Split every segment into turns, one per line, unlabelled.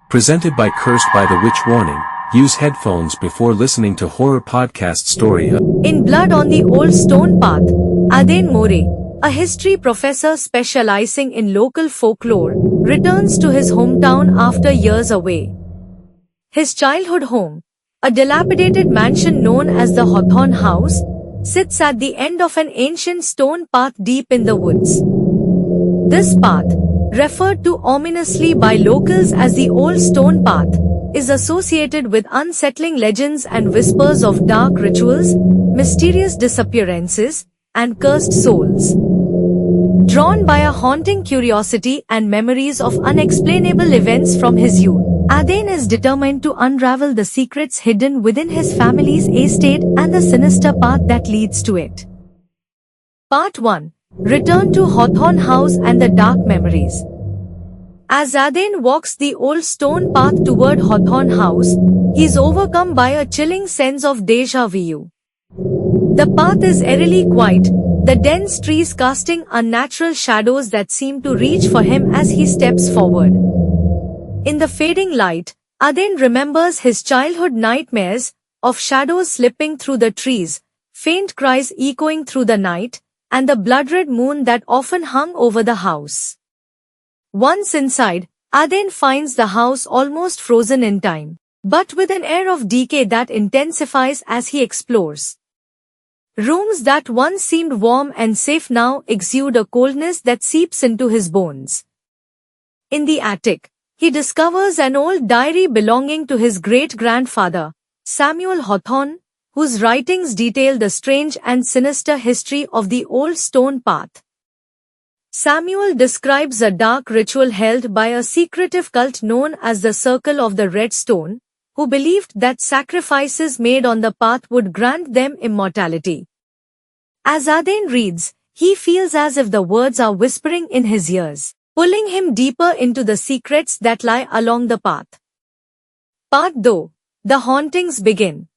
Presented by Cursed by the Witch. Warning, use headphones before listening to horror podcast story.
In Blood on the Old Stone Path, Adain More, a history professor specializing in local folklore, returns to his hometown after years away. His childhood home, a dilapidated mansion known as the Hawthorne House, sits at the end of an ancient stone path deep in the woods. This path, referred to ominously by locals as the Old Stone Path, is associated with unsettling legends and whispers of dark rituals, mysterious disappearances, and cursed souls. Drawn by a haunting curiosity and memories of unexplainable events from his youth, Adain is determined to unravel the secrets hidden within his family's estate and the sinister path that leads to it. Part 1. Return to Hawthorne House and the Dark Memories. As Adain walks the old stone path toward Hawthorne House, he is overcome by a chilling sense of déjà vu. The path is eerily quiet, the dense trees casting unnatural shadows that seem to reach for him as he steps forward. In the fading light, Adain remembers his childhood nightmares of shadows slipping through the trees, faint cries echoing through the night, and the blood-red moon that often hung over the house. Once inside, Adain finds the house almost frozen in time, but with an air of decay that intensifies as he explores. Rooms that once seemed warm and safe now exude a coldness that seeps into his bones. In the attic, he discovers an old diary belonging to his great-grandfather, Samuel Hawthorne, whose writings detail the strange and sinister history of the Old Stone Path. Samuel describes a dark ritual held by a secretive cult known as the Circle of the Red Stone, who believed that sacrifices made on the path would grant them immortality. As Adain reads, he feels as if the words are whispering in his ears, pulling him deeper into the secrets that lie along the path. Part 2. The hauntings begin.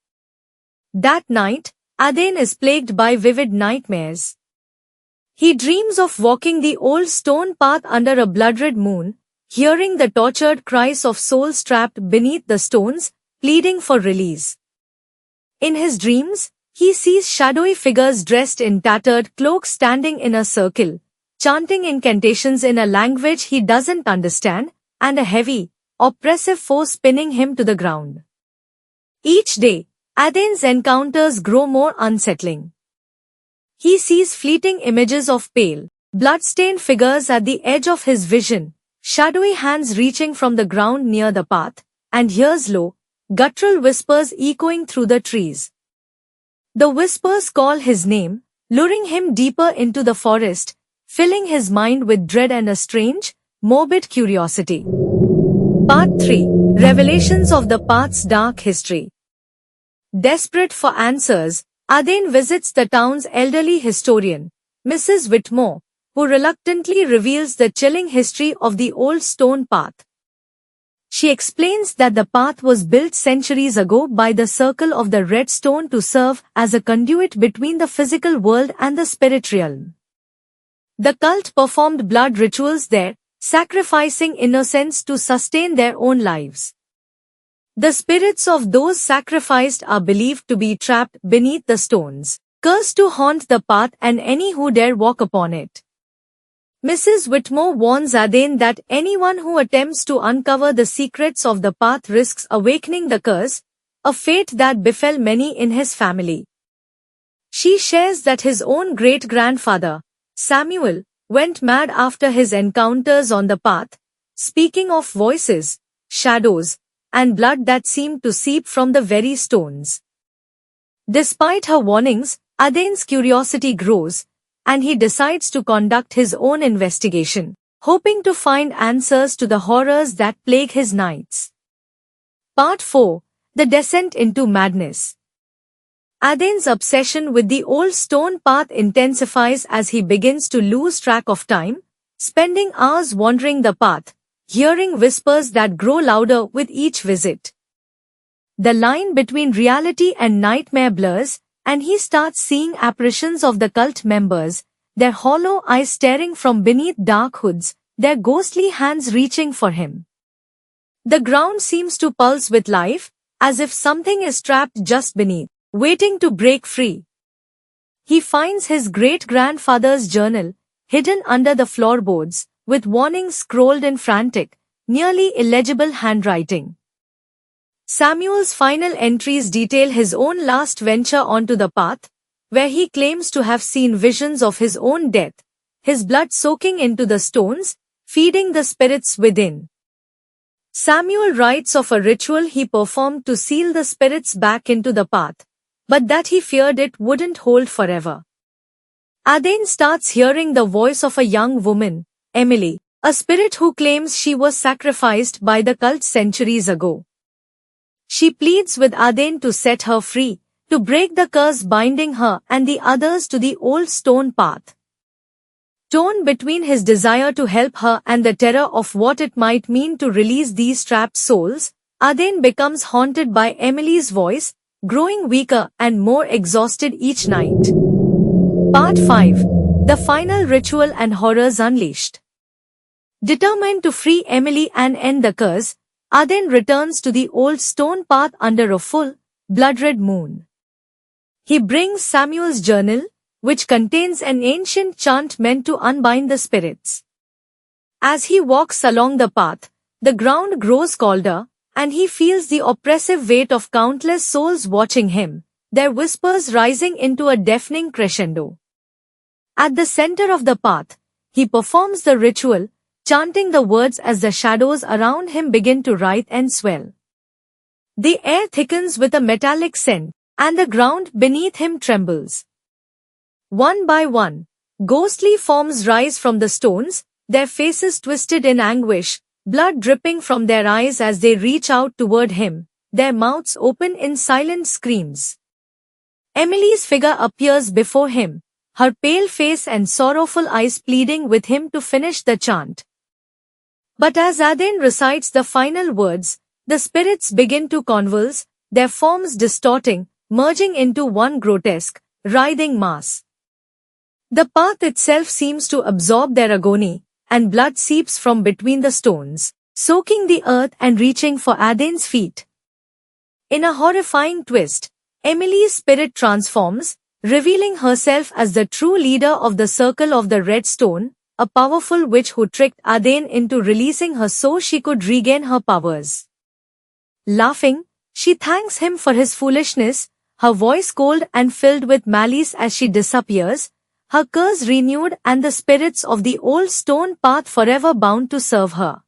That night, Adain is plagued by vivid nightmares. He dreams of walking the old stone path under a blood-red moon, hearing the tortured cries of souls trapped beneath the stones, pleading for release. In his dreams, he sees shadowy figures dressed in tattered cloaks standing in a circle, chanting incantations in a language he doesn't understand, and a heavy, oppressive force pinning him to the ground. Each day, Adain's encounters grow more unsettling. He sees fleeting images of pale, blood-stained figures at the edge of his vision, shadowy hands reaching from the ground near the path, and hears low, guttural whispers echoing through the trees. The whispers call his name, luring him deeper into the forest, filling his mind with dread and a strange, morbid curiosity. Part 3. Revelations of the Path's Dark History. Desperate for answers, Adain visits the town's elderly historian, Mrs. Whitmore, who reluctantly reveals the chilling history of the Old Stone Path. She explains that the path was built centuries ago by the Circle of the Red Stone to serve as a conduit between the physical world and the spirit realm. The cult performed blood rituals there, sacrificing innocents to sustain their own lives. The spirits of those sacrificed are believed to be trapped beneath the stones, cursed to haunt the path and any who dare walk upon it. Mrs. Whitmore warns Adain that anyone who attempts to uncover the secrets of the path risks awakening the curse, a fate that befell many in his family. She shares that his own great-grandfather, Samuel, went mad after his encounters on the path, speaking of voices, shadows, and blood that seemed to seep from the very stones. Despite her warnings, Adain's curiosity grows, and he decides to conduct his own investigation, hoping to find answers to the horrors that plague his nights. Part 4. The Descent into Madness. Adain's obsession with the old stone path intensifies as he begins to lose track of time, spending hours wandering the path, hearing whispers that grow louder with each visit. The line between reality and nightmare blurs, and he starts seeing apparitions of the cult members, their hollow eyes staring from beneath dark hoods, their ghostly hands reaching for him. The ground seems to pulse with life, as if something is trapped just beneath, waiting to break free. He finds his great-grandfather's journal, hidden under the floorboards, with warnings scrolled in frantic, nearly illegible handwriting. Samuel's final entries detail his own last venture onto the path, where he claims to have seen visions of his own death, his blood soaking into the stones, feeding the spirits within. Samuel writes of a ritual he performed to seal the spirits back into the path, but that he feared it wouldn't hold forever. Adain starts hearing the voice of a young woman, Emily, a spirit who claims she was sacrificed by the cult centuries ago. She pleads with Adain to set her free, to break the curse binding her and the others to the old stone path. Torn between his desire to help her and the terror of what it might mean to release these trapped souls, Adain becomes haunted by Emily's voice, growing weaker and more exhausted each night. Part 5. The Final Ritual and Horrors Unleashed. Determined to free Emily and end the curse, Adain returns to the old stone path under a full, blood-red moon. He brings Samuel's journal, which contains an ancient chant meant to unbind the spirits. As he walks along the path, the ground grows colder, and he feels the oppressive weight of countless souls watching him, their whispers rising into a deafening crescendo. At the center of the path, he performs the ritual, chanting the words as the shadows around him begin to writhe and swell. The air thickens with a metallic scent, and the ground beneath him trembles. One by one, ghostly forms rise from the stones, their faces twisted in anguish, blood dripping from their eyes as they reach out toward him, their mouths open in silent screams. Emily's figure appears before him, her pale face and sorrowful eyes pleading with him to finish the chant. But as Adain recites the final words, the spirits begin to convulse, their forms distorting, merging into one grotesque, writhing mass. The path itself seems to absorb their agony, and blood seeps from between the stones, soaking the earth and reaching for Adain's feet. In a horrifying twist, Emily's spirit transforms, revealing herself as the true leader of the Circle of the Red Stone, a powerful witch who tricked Adain into releasing her so she could regain her powers. Laughing, she thanks him for his foolishness, her voice cold and filled with malice as she disappears, her curse renewed and the spirits of the old stone path forever bound to serve her.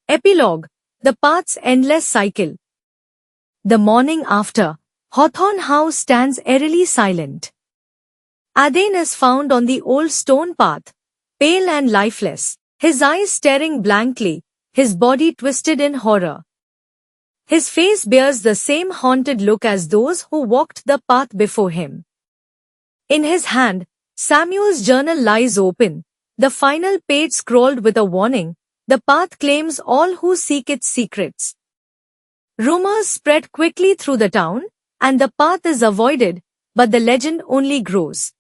Epilogue: The path's endless cycle. The morning after, Hawthorne House stands eerily silent. Adain is found on the old stone path, pale and lifeless, his eyes staring blankly, his body twisted in horror. His face bears the same haunted look as those who walked the path before him. In his hand, Samuel's journal lies open, the final page scrawled with a warning: the path claims all who seek its secrets. Rumors spread quickly through the town, and the path is avoided, but the legend only grows.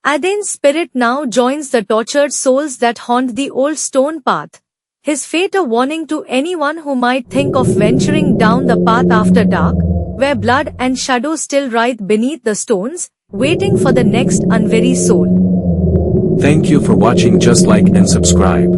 Adain's spirit now joins the tortured souls that haunt the old stone path, his fate a warning to anyone who might think of venturing down the path after dark, where blood and shadow still writhe beneath the stones, waiting for the next unwary soul.
Thank you for watching. Just like and subscribe.